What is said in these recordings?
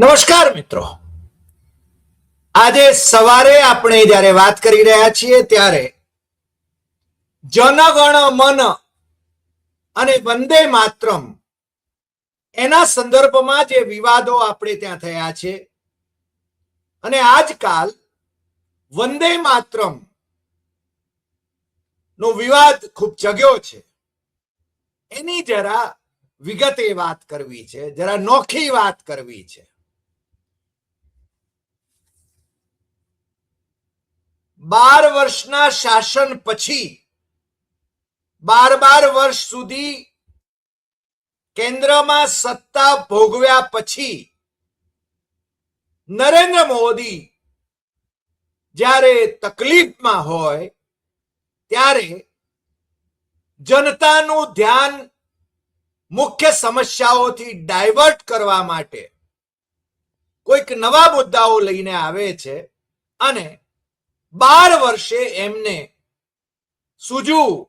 નમસ્કાર મિત્રો, આજે સવારે આપણે જ્યારે વાત કરી રહ્યા છીએ ત્યારે જનગણ મન અને વંદે માતરમ એના સંદર્ભમાં જે વિવાદો આપણે ત્યાં થયા છે અને આજકાલ વંદે માતરમ નો વિવાદ ખૂબ જગ્યો છે, એની જરા વિગતે વાત કરવી છે, જરા નોખી વાત કરવી છે. 12 વર્ષના શાસન પછી 12 વર્ષ સુધી કેન્દ્રમાં સત્તા ભોગવ્યા પછી નરેન્દ્ર મોદી જ્યારે તકલીફમાં હોય ત્યારે જનતાનું ધ્યાન મુખ્ય સમસ્યાઓથી ડાયવર્ટ કરવા માટે કોઈક નવા મુદ્દાઓ લઈને આવે છે અને 12 વર્ષે એમને સૂઝ્યું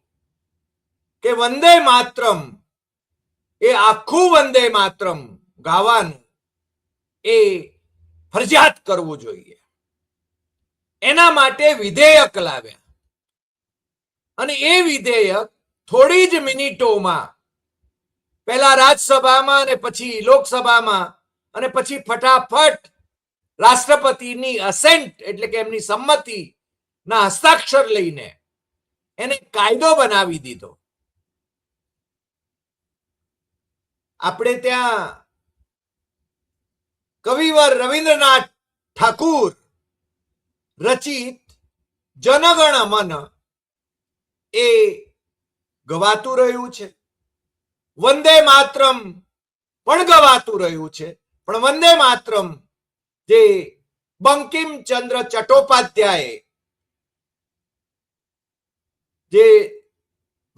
કે વંદે માતરમ એ આખું વંદે માતરમ ગાવાનું એ ફરજિયાત કરવું જોઈએ. એના માટે વિધેયક લાવ્યા અને એ વિધેયક થોડી જ મિનિટોમાં પહેલા રાજ્યસભામાં અને પછી લોકસભામાં અને પછી ફટાફટ રાષ્ટ્રપતિની અસેન્ટ એટલે કે એમની સંમતિ ના હસ્તાક્ષર લઈને એને કાયદો બનાવી દીધો. આપણે ત્યાં કવિવર રવિન્દ્રનાથ ઠાકુર રચિત જનગણ મન એ ગવાતું રહ્યું છે, વંદે માતરમ પણ ગવાતું રહ્યું છે, પણ વંદે માતરમ જે બંકિમચંદ્ર ચટ્ટોપાધ્યાય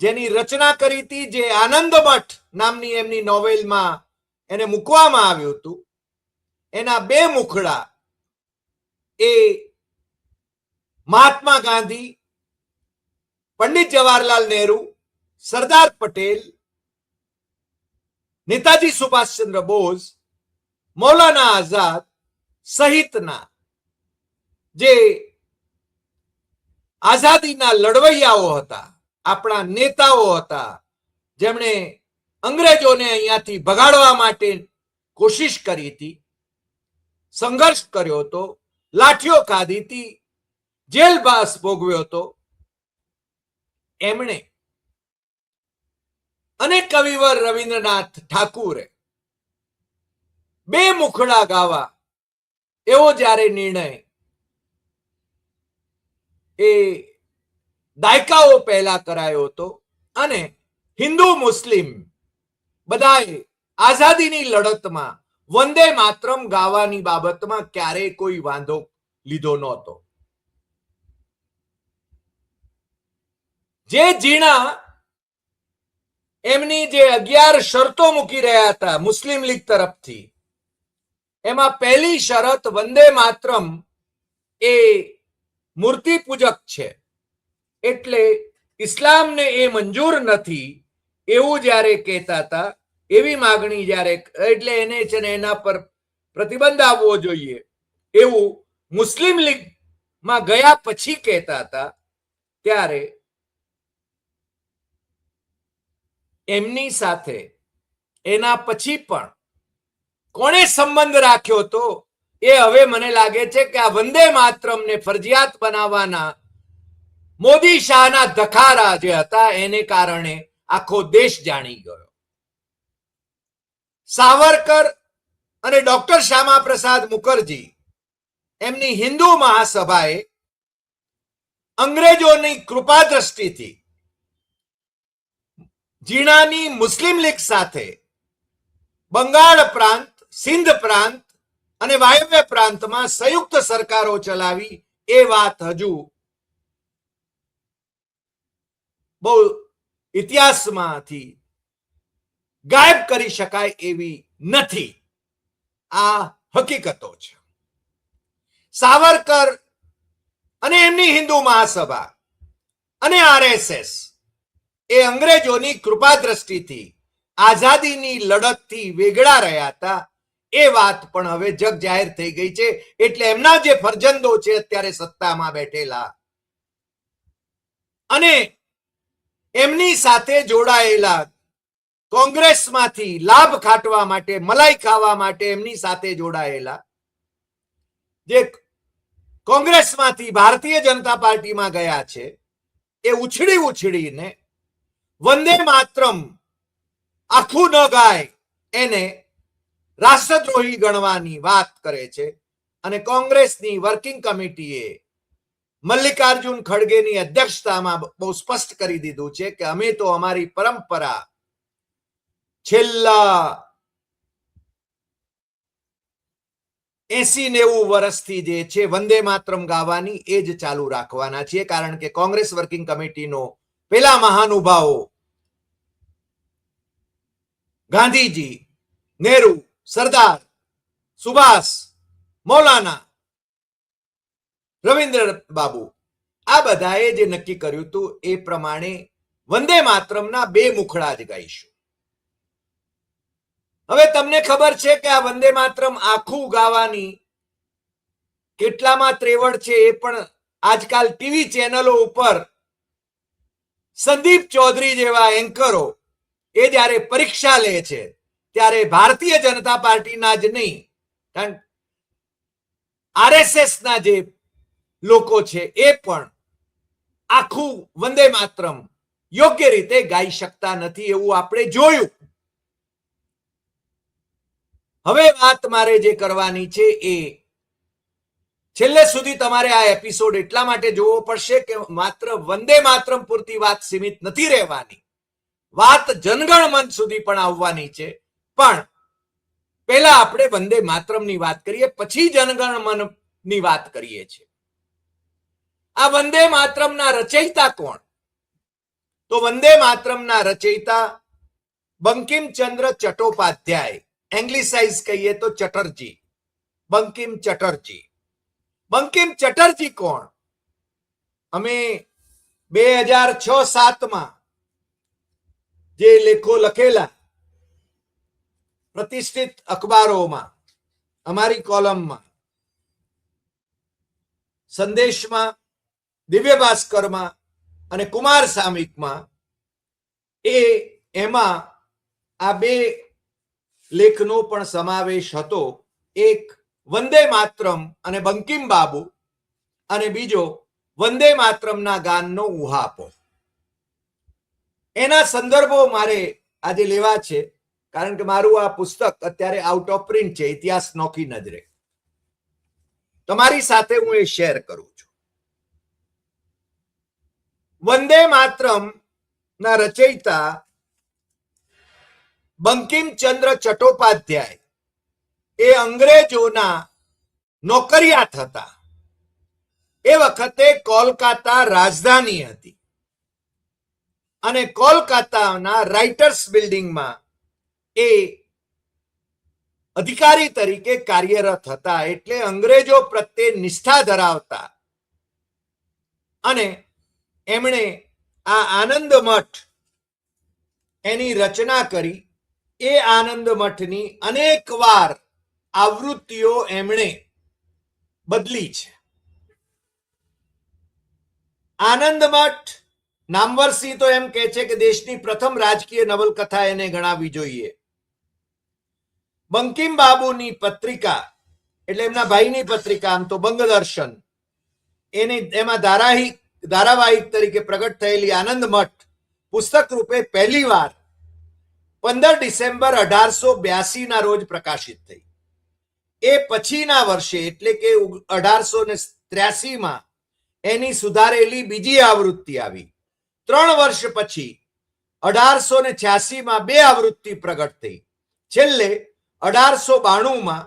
જેની રચના કરી હતી, જે આનંદમઠ નામની એમની નોવેલમાં એને મૂકવામાં આવ્યું હતું, એના 2 મુખડા એ મહાત્મા ગાંધી, પંડિત જવાહરલાલ નહેરુ, સરદાર પટેલ, નેતાજી સુભાષચંદ્ર બોઝ, મૌલાના આઝાદ સહિતના જે આઝાદીના લડવૈયાઓ હતા, આપણા નેતાઓ હતા, જેમણે અંગ્રેજોને અહીંયાથી ભગાડવા માટે કોશિશ કરી હતી, સંઘર્ષ કર્યો હતો, લાઠીઓ ખાધી હતી, જેલવાસ ભોગવ્યો હતો, એમણે અને કવિવર રવિન્દ્રનાથ ઠાકુરે 2 મુખડા ગાવા એવો જ્યારે નિર્ણય એ દાયકાઓ પહેલા કરાયો હતો અને હિન્દુ મુસ્લિમ બધાએ આઝાદીની લડતમાં વંદે માતરમ ગાવાની બાબતમાં ક્યારેય કોઈ વાંધો લીધો નહોતો. જે જીણા એમની જે 11 શરતો મૂકી રહ્યા હતા મુસ્લિમ લીગ તરફથી, એમાં પહેલી શરત વંદે માતરમ એ મૂર્તિ પૂજક છે એટલે ઇસ્લામને એ મંજૂર નથી એવું જ્યારે કહેતા હતા, એવી માગણી જ્યારે એટલે એને છે ને એના પર પ્રતિબંધ આવવો જોઈએ એવું મુસ્લિમ લીગમાં ગયા પછી કહેતા હતા, ત્યારે એમની સાથે એના પછી પણ કોણે સંબંધ રાખ્યો હતો એ હવે મને લાગે છે કે આ વંદે માતરમને ફરજિયાત બનાવવાના મોદી શાહના ધખારા જે હતા એને કારણે આખો દેશ જાણી ગયો. સાવરકર અને ડોક્ટર શ્યામા પ્રસાદ મુખર્જી એમની હિન્દુ મહાસભાએ અંગ્રેજોની કૃપા દ્રષ્ટિથી જીણાની મુસ્લિમ લીગ સાથે બંગાળ પ્રાંત, સિંધ પ્રાંત અને વાયવ્ય પ્રાંતમાં સંયુક્ત સરકારો ચલાવી એ વાત હજુ બહુ ઇતિહાસમાંથી ગાયબ કરી શકાય એવી નથી. આ હકીકતો છે. સાવરકર અને એમની હિન્દુ મહાસભા અને આરએસએસ એ અંગ્રેજોની કૃપા દ્રષ્ટિથી આઝાદીની લડતથી વેગળા રહ્યા હતા એ વાત પણ હવે જગ જાહેર થઈ ગઈ છે. એટલે એમના જે ફરજંદો છે અત્યારે સત્તામાં બેઠેલા અને એમની સાથે જોડાયેલા કોંગ્રેસમાંથી લાભ ખાટવા માટે, મલાઈ ખાવા માટે એમની સાથે જોડાયેલા જે કોંગ્રેસમાંથી ભારતીય જનતા પાર્ટીમાં ગયા છે, એ ઉછળીને વંદે માતરમ આખું ન ગાય એને રાષ્ટ્રદ્રોહી ગણવાની વાત કરે છે. અને કોંગ્રેસની વર્કિંગ કમિટીએ મલ્લિકાર્જુન ખડગેની અધ્યક્ષતામાં બહુ સ્પષ્ટ કરી દીધું છે કે અમે તો અમારી પરંપરા છેલ્લા 80-90 વર્ષથી જે છે વંદે માતરમ ગાવાની એ જ ચાલુ રાખવાના છીએ. કારણ કે કોંગ્રેસ વર્કિંગ કમિટીનો પેલા મહાનુભાવો ગાંધીજી, નહેરુ, સરદાર, સુભાષ, મૌલાના, રવિન્દ્ર બાબુ, આ બધાએ જે નક્કી કર્યું હતું એ પ્રમાણે વંદે માતરમના 2 મુખડા જ ગાઈશું. હવે તમને ખબર છે કે આ વંદે માતરમ આખું ગાવાની કેટલામાં ત્રેવડ છે એ પણ આજકાલ ટીવી ચેનલો ઉપર સંદીપ ચૌધરી જેવા એન્કરો એ જ્યારે પરીક્ષા લે છે ત્યારે ભારતીય જનતા પાર્ટીના જ નહીં, કારણ આરએસએસ ના જે લોકો છે એ પણ આખું વંદે માતરમ યોગ્ય રીતે ગાઈ શકતા નથી, એવું આપણે જોયું. હવે વાત મારે જે કરવાની છે એ છેલ્લે સુધી તમારે આ એપિસોડ એટલા માટે જોવો પડશે કે માત્ર વંદે માતરમ પૂરતી વાત સીમિત નથી રહેવાની, વાત જનગણ મન સુધી પણ આવવાની છે. પણ પહેલા આપણે વંદે માતરમની વાત કરીએ, પછી જનગણ મનની વાત કરીએ છીએ. આ વંદે માતરમના રચયિતા કોણ? તો વંદે માતરમના રચયિતા બંકિમચંદ્ર ચટ્ટોપાધ્યાય, એંગ્લિસાઇઝ કહીએ તો ચટર્જી, બંકિમ ચટર્જી. બંકિમ ચટર્જી કોણ? અમે 2006-07 જે લેખો લખેલા પ્રતિષ્ઠિત અખબારોમાં, અમારી કોલમમાં, સંદેશમાં, દિવ્ય ભાસ્કરમાં અને કુમાર સામિકમાં, એમાં આ 2 લેખનો પણ સમાવેશ હતો. એક વંદે માતરમ અને બંકિમ બાબુ, અને બીજો વંદે માતરમના ગાનનો ઉહાપો. એના સંદર્ભો મારે આજે લેવા છે, કારણ કે મારું આ પુસ્તક અત્યારે આઉટ ઓફ પ્રિન્ટ છે, ઇતિહાસ નોખી નજરે. તમારી સાથે હું એ શેર કરું છું. વંદે માતરમ ના રચયિતા બંકિમચંદ્ર ચટ્ટોપાધ્યાય એ અંગ્રેજોના નોકરિયાત હતા. એ વખતે કોલકાતા રાજધાની હતી અને કોલકાતાના રાઇટર્સ બિલ્ડિંગમાં એ અધિકારી તરીકે કાર્યરત હતા. એટલે અંગ્રેજો પ્રત્યે નિષ્ઠા ધરાવતા અને એમણે આ આનંદ મઠ એની રચના કરી. એ આનંદ મઠની અનેક વાર આવૃત્તિઓ એમણે બદલી છે. આનંદ મઠ નામવરસિંહ તો એમ કહે છે કે દેશની પ્રથમ રાજકીય નવલકથા એને ગણાવી જોઈએ. બંકિમ બાબુની પત્રિકા એટલે એમના ભાઈની પત્રિકા, આમ તો બંગદર્શન, એમાં ધારાવાહિક તરીકે પ્રગટ થયેલી આનંદ મઠ પુસ્તક રૂપે પહેલી વાર 15 ડિસેમ્બર 1882 ના રોજ પ્રકાશિત થઈ. એ પછીના વર્ષે એટલે કે 1883 એની સુધારેલી બીજી આવૃત્તિ આવી. 3 વર્ષ પછી 1886 2 આવૃત્તિ પ્રગટ થઈ. છેલ્લે 1892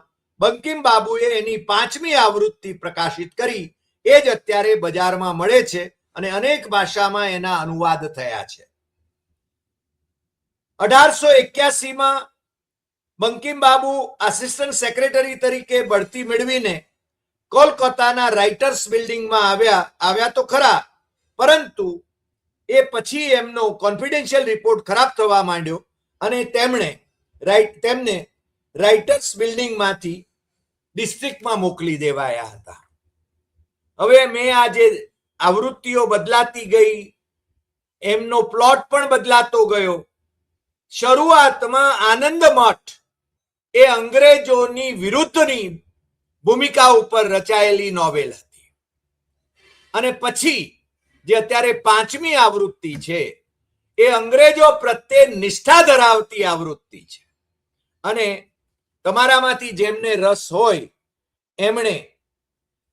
બંકિમ બાબુએ એની 5મી આવૃત્તિ પ્રકાશિત કરી. એ જ અત્યારે બજારમાં મળે છે અને અનેક ભાષામાં એના અનુવાદ થયા છે. 1881 બંકિમ બાબુ આસિસ્ટન્ટ સેક્રેટરી તરીકે બઢતી મેળવીને કોલકાતાના રાઇટર્સ બિલ્ડિંગમાં આવ્યા તો ખરા, પરંતુ એ પછી એમનો કોન્ફિડેન્શિયલ રિપોર્ટ ખરાબ થવા માંડ્યો અને તેમને રાઇટર્સ બિલ્ડિંગમાંથી ડિસ્ટ્રિક્ટમાં મોકલી દેવાયા હતા. હવે મેં આ જે આવૃત્તિઓ બદલાતી ગઈ, એમનો પ્લોટ પણ બદલાતો ગયો. શરૂઆતમાં આનંદ મઠ એ અંગ્રેજોની વિરુદ્ધની ભૂમિકા ઉપર રચાયેલી નોવેલ હતી, અને પછી જે અત્યારે 5મી આવૃત્તિ છે એ અંગ્રેજો પ્રત્યે નિષ્ઠા ધરાવતી આવૃત્તિ છે. અને તમારામાંથી જેમને રસ હોય એમણે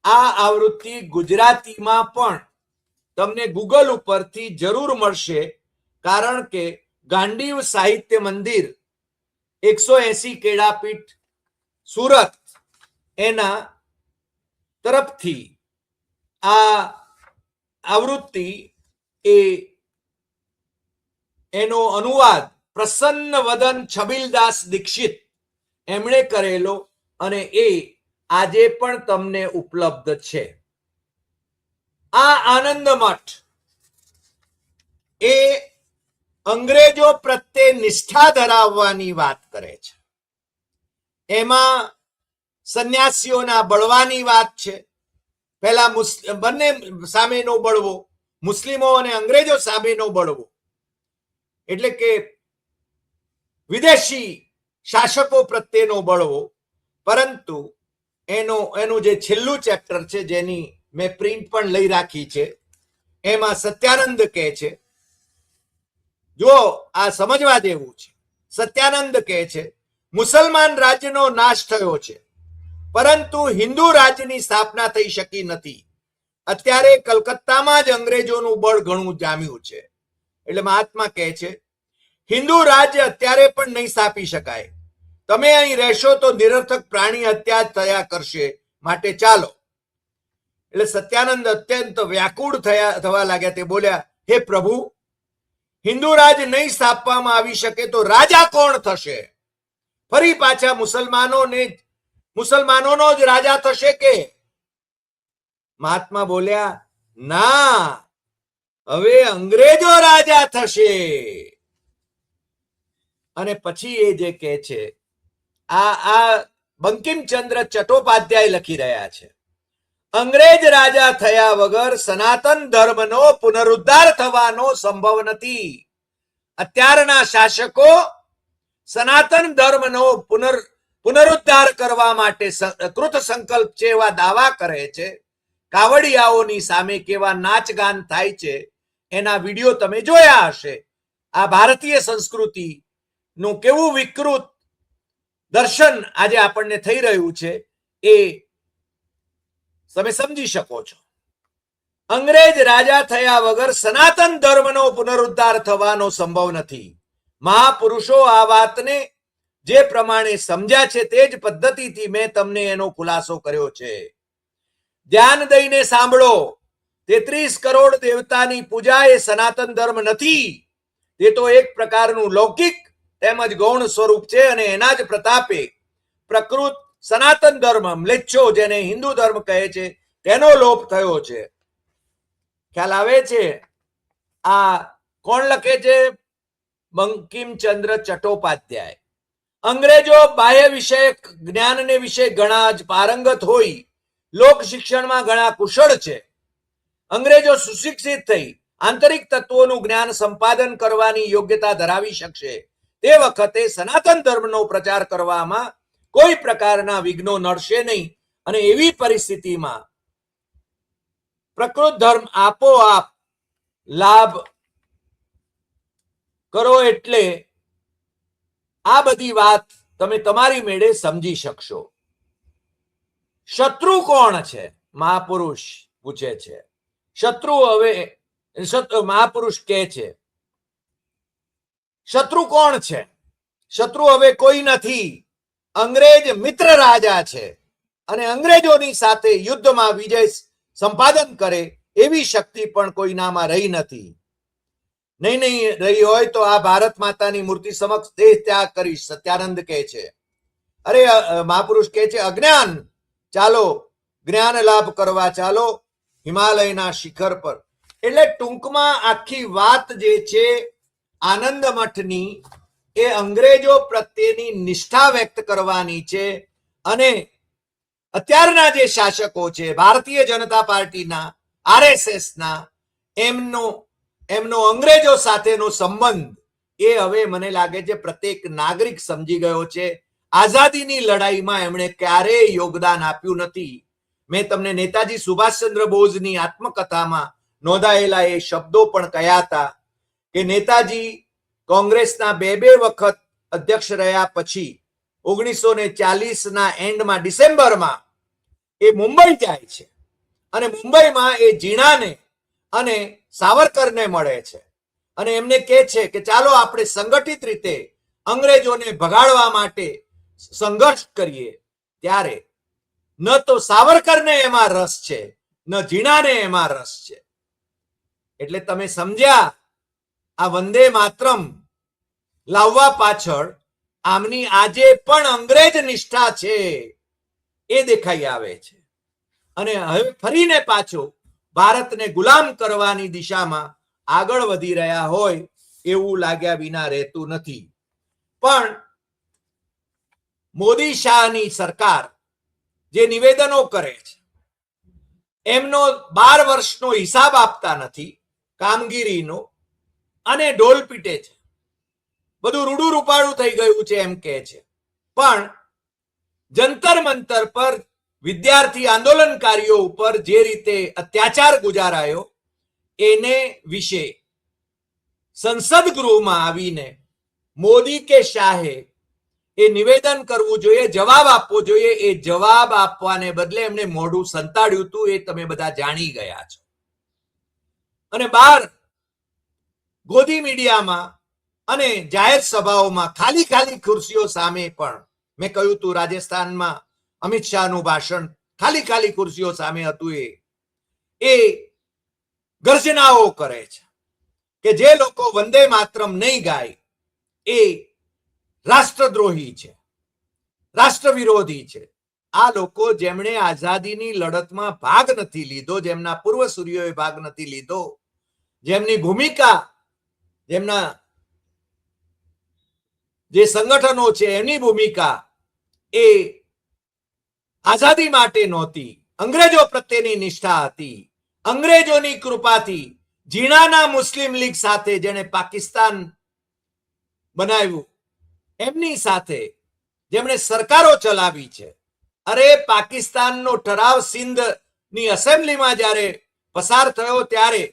આ આવૃત્તિ ગુજરાતીમાં પણ તમને ગૂગલ ઉપરથી જરૂર મળશે, કારણ કે ગાંડીવ સાહિત્ય મંદિર 180 કેળાપીઠ સુરત એના તરફથી આ આવૃત્તિ એનો અનુવાદ પ્રસન્ન વદન છબીલદાસ દીક્ષિત એમણે કરેલો, અને એ આજે પણ તમને ઉપલબ્ધ છે. આ આનંદ મઠ એ અંગ્રેજો પ્રત્યે નિષ્ઠા ધરાવવાની વાત કરે છે. એમાં સંન્યાસીઓના બળવાની વાત છે. પહેલા બંને સામેનો બળવો, મુસ્લિમો અને અંગ્રેજો સામેનો બળવો, એટલે કે વિદેશી શાસકો પ્રત્યેનો બળવો. પરંતુ એનું જે છેલ્લું ચેપ્ટર છે, જેની મેં પ્રિન્ટ પણ લઈ રાખી છે, એમાં સત્યાનંદ કહે છે, જો આ સમજવા જેવું છે. સત્યાનંદ કહે છે, મુસલમાન રાજ્યનો નાશ થયો છે, પરંતુ હિન્દુ રાજ્યની સ્થાપના થઈ શકી નથી. અત્યારે કલકત્તામાં જ અંગ્રેજોનું બળ ઘણું જામ્યું છે. એટલે મહાત્મા કહે છે, હિન્દુ રાજ્ય અત્યારે પણ નહીં સ્થાપી શકાય. તમે અહીં રહેશો તો નિરર્થક પ્રાણી હત્યા થયા કરશે, માટે ચાલો. એટલે સત્યાનંદ અત્યંત વ્યાકુળ થવા લાગ્યા. તે બોલ્યા, હે પ્રભુ, હિન્દુ રાજ નહીં સ્થાપવામાં આવી શકે તો રાજા કોણ થશે? ફરી પાછા મુસલમાનોનો જ રાજા થશે કે? મહાત્મા બોલ્યા, ના, હવે અંગ્રેજો રાજા થશે. અને પછી એ જે કહે છે, આ બંકિમચંદ્ર ચટ્ટોપાધ્યાય લખી રહ્યા છે, અંગ્રેજ રાજા થયા વગર સનાતન ધર્મનો પુનરુદ્ધાર થવાનો સંભવ નથી. અત્યારના શાસકો સનાતન ધર્મનો પુનરુદ્ધાર કરવા માટે કૃત સંકલ્પ છે એવા દાવા કરે છે. કાવડિયાઓની સામે કેવા નાચગાન થાય છે એના વિડીયો તમે જોયા હશે. આ ભારતીય સંસ્કૃતિ નું કેવું વિકૃત દર્શન આજે આપણને થઈ રહ્યું છે એ તમે સમજી શકો છો. અંગ્રેજ રાજા થયા વગર સનાતન ધર્મનો પુનરુદ્ધાર થવાનો સંભવ નથી. મહાપુરુષો આ વાતને જે પ્રમાણે સમજ્યા છે તે જ પદ્ધતિથી મેં તમને એનો ખુલાસો કર્યો છે. ધ્યાન દઈને સાંભળો. 33 કરોડ દેવતાની પૂજા એ સનાતન ધર્મ નથી. તે તો એક પ્રકારનું લૌકિક તેમજ ગૌણ સ્વરૂપ છે, અને એના જ પ્રતાપે પ્રકૃત સનાતન ધર્મ, મ્લેચ્છો જેને હિન્દુ ધર્મ કહે છે, તેનો લોપ થયો છે. ખ્યાલ આવે છે? આ કોણ લખે છે? બંકિમચંદ્ર ચટ્ટોપાધ્યાય. અંગ્રેજો બાહ્ય વિષયક જ્ઞાનને વિશે ઘણા જ પારંગત હોય, લોક શિક્ષણમાં ઘણા કુશળ છે. અંગ્રેજો સુશિક્ષિત થઈ આંતરિક તત્વોનું જ્ઞાન સંપાદન કરવાની યોગ્યતા ધરાવી શકશે. તે વખતે સનાતન ધર્મનો પ્રચાર કરવામાં કોઈ પ્રકારના વિઘ્નો નડશે નહીં, અને એવી પરિસ્થિતિમાં પ્રકૃત ધર્મ આપોઆપ લાભ કરો. એટલે આ બધી વાત તમે તમારી મેળે સમજી શકશો. શત્રુ કોણ છે? મહાપુરુષ પૂછે છે. શત્રુ હવે મહાપુરુષ કહે છે, શત્રુ કોણ છે? શત્રુ હવે કોઈ નથી. અંગ્રેજ મિત્ર રાજા છે, અને અંગ્રેજોની સાથે યુદ્ધમાં વિજય સંપાદન કરે એવી શક્તિ પણ કોઈનામાં રહી નથી. નહીં રહી હોય તો આ ભારત માતાની મૂર્તિ સમક્ષ દેહ ત્યાગ કરીશ, સત્યાનંદ કહે છે. અરે મહાપુરુષ કહે છે, અજ્ઞાન, ચાલો જ્ઞાન લાભ કરવા ચાલો હિમાલયના શિખર પર. એટલે ટૂંકમાં આખી વાત જે છે આનંદ મઠની એ અંગ્રેજો પ્રત્યેની નિષ્ઠા વ્યક્ત કરવાની છે અને અત્યારના જે શાસકો છે ભારતીય જનતા પાર્ટીના, આરએસએસના, એમનો અંગ્રેજો સાથેનો સંબંધ એ હવે મને લાગે છે પ્રત્યેક નાગરિક સમજી ગયો છે. આઝાદીની લડાઈમાં એમણે ક્યારેય યોગદાન આપ્યું નથી. મેં તમને નેતાજી સુભાષચંદ્ર બોઝની આત્મકથામાં નોંધાયેલા એ શબ્દો પણ કહ્યા હતા કે નેતાજી કોંગ્રેસના બે વખત અધ્યક્ષ રહ્યા પછી 1940ના એન્ડમાં ડિસેમ્બરમાં એ મુંબઈ જાય છે અને મુંબઈમાં એ જીણાને અને સાવરકરને મળે છે અને એમને કહે છે કે ચાલો આપણે સંગઠિત રીતે અંગ્રેજોને ભગાડવા માટે સંઘર્ષ કરીએ. ત્યારે ન તો સાવરકરને એમાં રસ છે, ન જીણાને એમાં રસ છે. એટલે તમે સમજ્યા, આ વંદે માતરમ લાવવા પાછળ આમની આજે પણ અંગ્રેજ નિષ્ઠા છે એ દેખાઈ આવે છે. અને હવે ફરીને પાછો ભારતને ગુલામ કરવાની દિશામાં આગળ વધી રહ્યા હોય એવું લાગ્યા વિના રહેતું નથી. પણ મોદી શાહની સરકાર જે નિવેદનો કરે છે એમનો 12 વર્ષનો હિસાબ આપતા નથી કામગીરીનો અને ઢોલ પીટે છે. બધું રૂડું રૂપાળું થઈ ગયું છે એમ કહે છે. પણ જંતર મંતર પર વિદ્યાર્થી આંદોલનકારીઓ ઉપર જે રીતે અત્યાચાર ગુજારાયો એને વિશે સંસદ ગૃહમાં આવીને મોદી કે શાહે એ નિવેદન કરવું જોઈએ, જવાબ આપવો જોઈએ. એ જવાબ આપવાને બદલે એમને મોઢું સંતાડ્યું હતું, એ તમે બધા જાણી ગયા છો. અને બહાર ગોદી મીડિયામાં અને જાહેર સભાઓમાં ખાલી ખુરશીઓ સામે પણ મેં કહ્યું હતું રાજસ્થાનમાં અમિત શાહનું ભાષણ ખાલી ખુરશીઓ સામે હતું. એ ગર્જનાઓ કરે છે કે જે લોકો વંદે માતરમ નહીં ગાય એ રાષ્ટ્રદ્રોહી છે, રાષ્ટ્ર વિરોધી છે. આ લોકો જેમણે આઝાદીની લડતમાં ભાગ નથી લીધો, જેમના પૂર્વસૂરીઓએ ભાગ નથી લીધો, જેમની ભૂમિકા, જેમના જે સંગઠનો છે એની ભૂમિકા એ આઝાદી માટે નહોતી, અંગ્રેજો પ્રત્યેની નિષ્ઠા હતી. અંગ્રેજોની કૃપાથી જીણાના મુસ્લિમ લીગ સાથે જેણે પાકિસ્તાન બનાવ્યું એમની સાથે જેમણે સરકારો ચલાવી છે. અરે પાકિસ્તાનનો ઠરાવ સિંધની એસેમ્બલીમાં જ્યારે પસાર થયો ત્યારે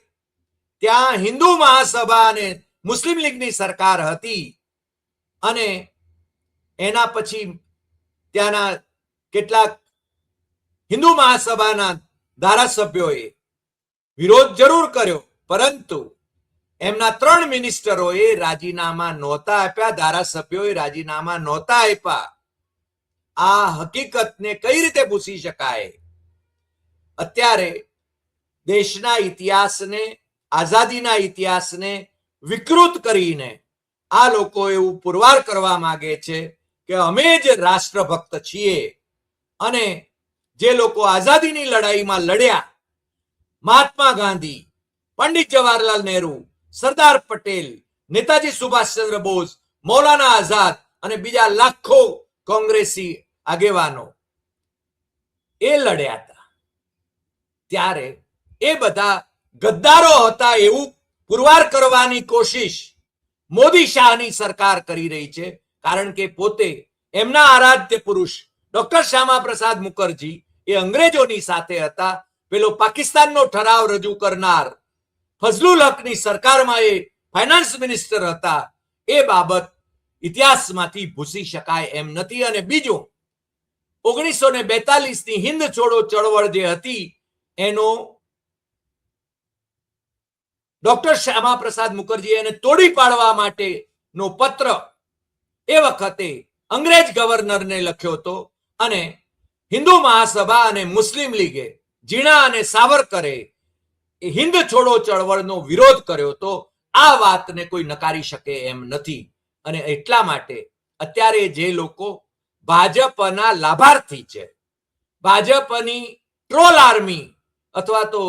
ત્યાં હિન્દુ મહાસભા અને મુસ્લિમ લીગની સરકાર હતી અને એના પછી ત્યાંના કેટલાક હિન્દુ મહાસભાના ધારાસભ્યોએ વિરોધ જરૂર કર્યો, પરંતુ એમના 3 મિનિસ્ટરોએ રાજીનામા નહોતા આપ્યા, ધારાસભ્યોએ રાજીનામા નહોતા આપ્યા. આ હકીકતને કઈ રીતે ભૂસી શકાય? અત્યારે દેશના ઇતિહાસને, આઝાદીના ઇતિહાસને વિકૃત કરીને આ લોકો એવું પુરવાર કરવા માંગે છે કે અમે જ રાષ્ટ્રભક્ત છીએ. અને જે લોકો આઝાદીની લડાઈમાં લડ્યા, મહાત્મા ગાંધી, પંડિત જવાહરલાલ નહેરુ, સરદાર પટેલ, નેતાજી સુભાષચંદ્ર બોઝ, મૌલાના આઝાદ અને બીજા લાખો કોંગ્રેસી આગેવાનો એ લડ્યા હતા, ત્યારે એ બધા ગદ્દારો હતા એવું પુરવાર કરવાની કોશિશ મોદી શાહની સરકાર કરી રહી છે. કારણ કે પોતે એમના આરાધ્ય પુરુષ ડોક્ટર શ્યામા પ્રસાદ મુખર્જી એ અંગ્રેજોની સાથે હતા. પેલો પાકિસ્તાનનો ઠરાવ રજૂ કરનાર ફઝલુલ હકની સરકારમાં એ ફાઇનાન્સ મિનિસ્ટર હતા. એ બાબત ઇતિહાસમાંથી ભૂસી શકાય એમ નથી. અને બીજું, 1942ની હિન્દ છોડો ચળવળ જે હતી એનો ડોક્ટર શ્યામા પ્રસાદ મુખર્જી એને તોડી પાડવા માટેનો પત્ર એ વખતે અંગ્રેજ ગવર્નરને લખ્યો હતો અને હિન્દુ મહાસભા અને મુસ્લિમ લીગે, જીણા અને સાવરકરે હિન્દ છોડો ચળવળનો વિરોધ કર્યો હતો. આ વાતને કોઈ નકારી શકે એમ નથી. અને એટલા માટે અત્યારે જે લોકો ભાજપના લાભાર્થી છે, ભાજપની ટ્રોલ આર્મી અથવા તો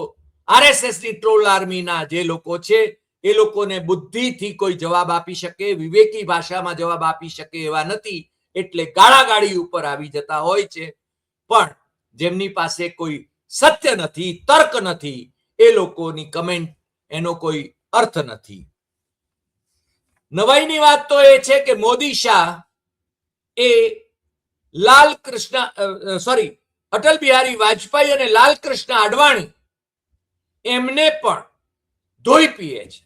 આરએસએસની ટ્રોલ આર્મીના જે લોકો છે એ લોકોને બુદ્ધિથી કોઈ જવાબ આપી શકે, વિવેકી ભાષામાં જવાબ આપી શકે એવા નથી, એટલે ગાળાગાળી ઉપર આવી જતા હોય છે. પણ જેમની પાસે કોઈ સત્ય નથી, તર્ક નથી, એ લોકોની કમેન્ટ એનો કોઈ અર્થ નથી. નવાઈની વાત તો એ છે કે મોદી શાહ એ અટલ બિહારી વાજપેયી અને લાલકૃષ્ણ અડવાણી એમને પણ ધોઈ પીએ છે.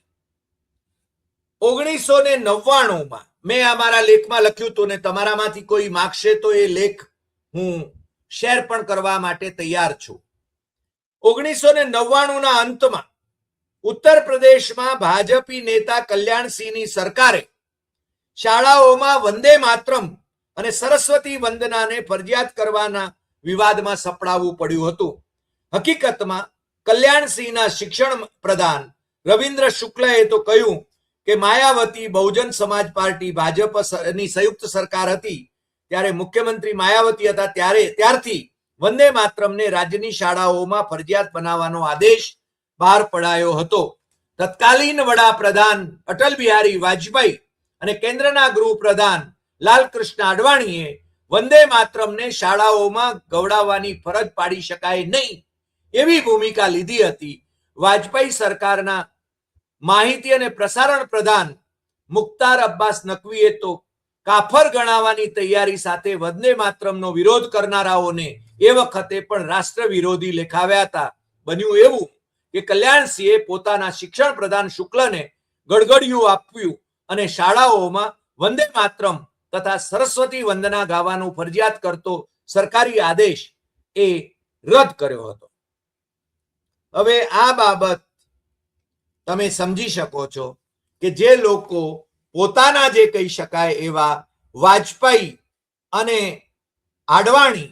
1999 મેં અમારા લેખમાં લખ્યું હતું, ને તમારામાંથી કોઈ માગશે તો એ લેખ હું શેર પણ કરવા માટે તૈયાર છું. 1999ના અંતમાં ઉત્તર પ્રદેશમાં ભાજપી નેતા કલ્યાણસિંહની સરકારે શાળાઓમાં વંદે માતરમ અને સરસ્વતી વંદનાને ફરજિયાત કરવાના વિવાદમાં સપડાવવું પડ્યું હતું. હકીકતમાં કલ્યાણસિંહના શિક્ષણ પ્રધાન રવિન્દ્ર શુક્લએ તો કહ્યું કે માયાવતી બહુજન સમાજ પાર્ટી ભાજપની સંયુક્ત સરકાર હતી ત્યારે મુખ્યમંત્રી માયાવતી હતા ત્યારથી વંદે માતરમને રાજ્યની શાળાઓમાં ફરજિયાત બનાવવાનો આદેશ બહાર પડાયો હતો. તત્કાલીન વડાપ્રધાન અટલ બિહારી વાજપેયી અને કેન્દ્રના ગૃહપ્રધાન લાલકૃષ્ણ અડવાણીએ વંદે માતરમને શાળાઓમાં ગવડાવવાની ફરજ પાડી શકાય નહીં એવી ભૂમિકા લીધી હતી. વાજપેયી સરકારના માહિતી અને પ્રસારણ પ્રધાન મુખ્તાર અબ્બાસ નકવીએ તો કાફર ગણાવવાની તૈયારી સાથે વંદે માતરમનો વિરોધ કરનારાઓને એ વખતે પણ રાષ્ટ્ર વિરોધી લેખાવ્યા હતા. બન્યું એવું કે કલ્યાણસિંહે પોતાના શિક્ષણ પ્રધાન શુક્લને ગડગડિયું આપ્યું અને શાળાઓમાં વંદે માતરમ તથા સરસ્વતી વંદના ગાવાનું ફરજિયાત કરતો સરકારી આદેશ એ રદ કર્યો હતો. હવે આ બાબત તમે સમજી શકો છો કે જે લોકો પોતાના જે કહી શકાય એવા વાજપેયી અને આડવાણી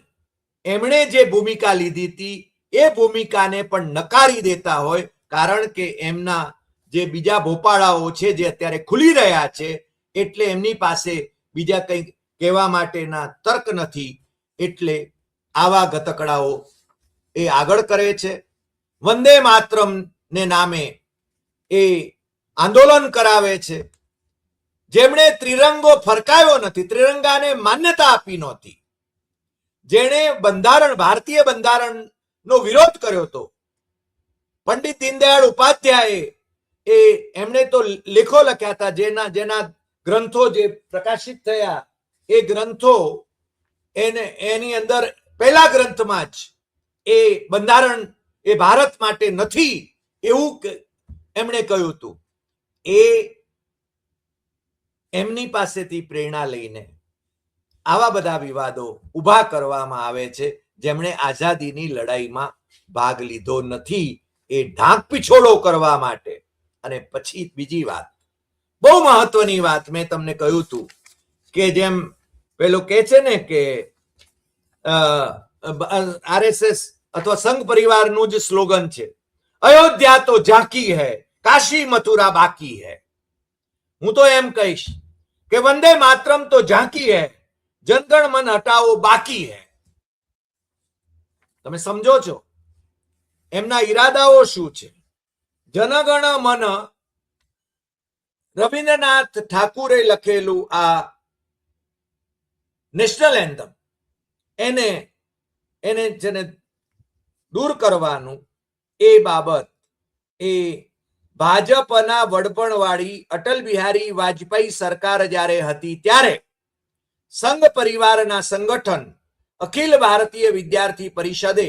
એમણે જે ભૂમિકા લીધી હતી એ ભૂમિકાને પણ નકારી દેતા હોય, કારણ કે એમના જે બીજા ભોપાળાઓ છે જે અત્યારે ખુલી રહ્યા છે એટલે એમની પાસે બીજા કંઈ કહેવા માટેના તર્ક નથી, એટલે આવા ગતકડાઓ એ આગળ કરે છે. વંદે માતરમ ને નામે એ આંદોલન કરાવે છે. જેમણે ત્રિરંગો ફરકાવ્યો નથી, ત્રિરંગાને માન્યતા આપી નહોતી, જેણે ભારતીય બંધારણનો વિરોધ કર્યો હતો, પંડિત દીનદયાળ ઉપાધ્યાય એમણે તો લેખો લખ્યા હતા, જેના ગ્રંથો જે પ્રકાશિત થયા એ ગ્રંથો એની અંદર પહેલા ગ્રંથમાં જ એ બંધારણ એ ભારત માટે નથી એવું એમણે કહ્યું હતું. એમની પાસેથી પ્રેરણા લઈને આવા બધા વિવાદો ઉભા કરવામાં આવે છે, જેમણે આઝાદીની લડાઈમાં ભાગ લીધો નથી એ ઢાંક પીછોડો કરવા માટે. અને પછી બીજી વાત, બહુ મહત્વની વાત, મેં તમને કહ્યું હતું કે જેમ પેલો કે છે ને કે આરએસએસ અથવા સંઘ પરિવારનું જ સ્લોગન છે, અયોધ્યા તો ઝાંકી હૈ, કાશી મથુરા બાકી હૈ. હું તો એમ કહીશ કે વંદે માતરમ તો ઝાંકી હૈ, જનગણ મન હટાવો બાકી હૈ. તમે સમજો છો એમના ઈરાદાઓ શું છે? જનગણ મન રવિન્દ્રનાથ ઠાકુરે લખેલું આ નેશનલ એન્થમ એને જેને દૂર કરવાનું એ બાબત એ ભાજપના વડપણવાળી અટલ બિહારી વાજપેયી સરકાર જ્યારે હતી ત્યારે સંઘ પરિવારના સંગઠન અખિલ ભારતીય વિદ્યાર્થી પરિષદે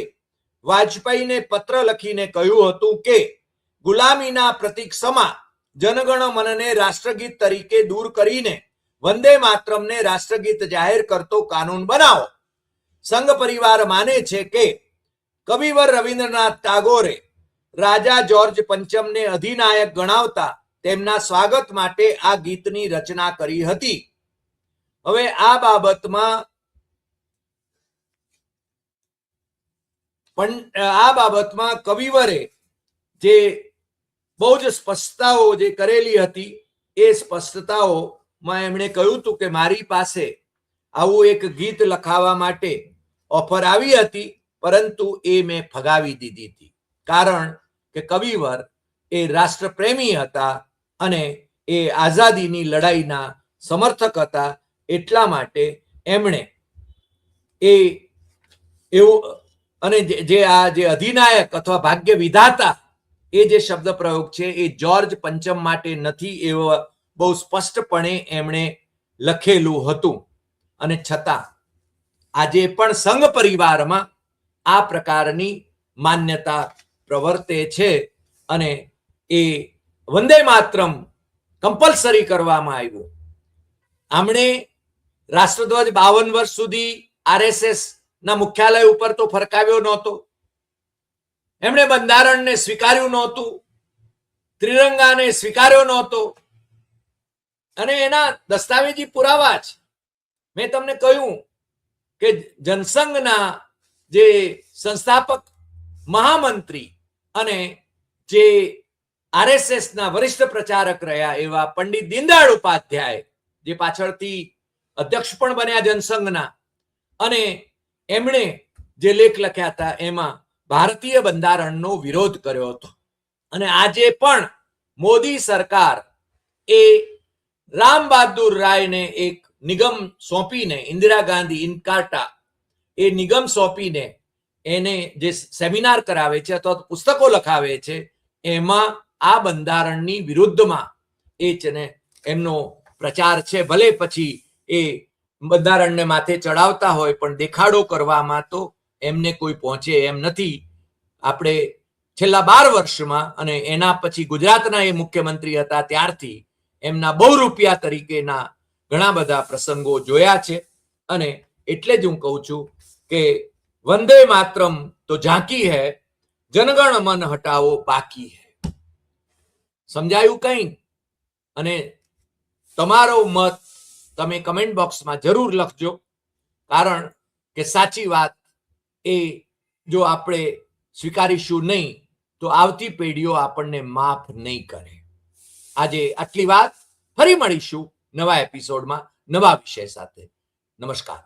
વાજપેયીને પત્ર લખીને કહ્યું હતું કે ગુલામીના પ્રતીક સમા જનગણ મનને રાષ્ટ્રગીત તરીકે દૂર કરીને વંદે માતરમને રાષ્ટ્રગીત જાહેર કરતો કાનૂન બનાવો. સંઘ પરિવાર માને છે કે કવિવર રવિન્દ્રનાથ ટાગોરે રાજા જ્યોર્જ પંચમને અધિનાયક ગણાવતા તેમના સ્વાગત માટે આ ગીતની રચના કરી હતી. હવે આ બાબતમાં કવિવરે જે બહુ જ સ્પષ્ટતાઓ જે કરેલી હતી એ સ્પષ્ટતાઓમાં એમણે કહ્યું હતું કે મારી પાસે આવું એક ગીત લખાવા માટે ઓફર આવી હતી, પરંતુ એ મેં ફગાવી દીધી હતી, કારણ કે કવિવર એ રાષ્ટ્રપ્રેમી હતા અને એ આઝાદીની લડાઈના સમર્થક હતા. એટલા માટે એમણે એ એવું અને જે આ જે અધિનાયક અથવા ભાગ્ય વિધાતા એ જે શબ્દ પ્રયોગ છે એ જ્યોર્જ પંચમ માટે નથી એવો બહુ સ્પષ્ટપણે એમણે લખેલું હતું. અને છતાં આજે પણ સંઘ પરિવારમાં આ પ્રકારની માન્યતા પ્રવર્તે છે અને એ વંદે માતરમ કમ્પલસરી કરવામાં આવ્યું. આમણે રાષ્ટ્રધ્વજ 52 વર્ષ સુધી આરએસએસ ના મુખ્યાલય ઉપર તો ફરકાવ્યો નહોતો. એમણે બંધારણને સ્વીકાર્યું નહોતું, ત્રિરંગાને સ્વીકાર્યો નહોતો અને એના દસ્તાવેજી પુરાવા છે. મેં તમને કહ્યું કે જનસંઘના જે સંસ્થાપક મહામંત્રી અને જે આરએસએસના વરિષ્ઠ પ્રચારક રહ્યા એવા પંડિત દીનદયાળ ઉપાધ્યાય, જે પાછળથી અધ્યક્ષ પણ બન્યા જનસંઘના, અને એમણે જે લેખ લખ્યા હતા એમાં ભારતીય બંધારણનો વિરોધ કર્યો હતો. અને આજે પણ મોદી સરકાર એ રામ બહાદુર રાયને એક નિગમ સોંપીને, ઇન્દિરા ગાંધી ઇન્કાર્ટા એ નિગમ સોંપીને એને જે સેમિનાર કરાવે છે અથવા પુસ્તકો લખાવે છે એમાં આ બંધારણની વિરુદ્ધમાં એ છે ને એમનો પ્રચાર છે. ભલે પછી એ બંધારણને માથે ચડાવતા હોય પણ દેખાડો કરવામાં તો એમને કોઈ પહોંચે એમ નથી. આપણે છેલ્લા 12 વર્ષમાં અને એના પછી ગુજરાતના એ મુખ્યમંત્રી હતા ત્યારથી એમના બહુરૂપિયા તરીકેના ઘણા બધા પ્રસંગો જોયા છે. અને એટલે જ હું કહું છું કે વંદે માતરમ તો ઝાંકી હૈ, જનગણ મન હટાવો બાકી હૈ. સમજાયું કંઈ? અને તમારો મત તમે કમેન્ટ બોક્સમાં જરૂર લખજો, કારણ કે સાચી વાત એ જો આપણે સ્વીકારીશું નહીં તો આવતી પેઢીઓ આપણને માફ નહીં કરે. આજે આટલી વાત. ફરી મળીશું નવા એપિસોડમાં નવા વિષય સાથે. નમસ્કાર.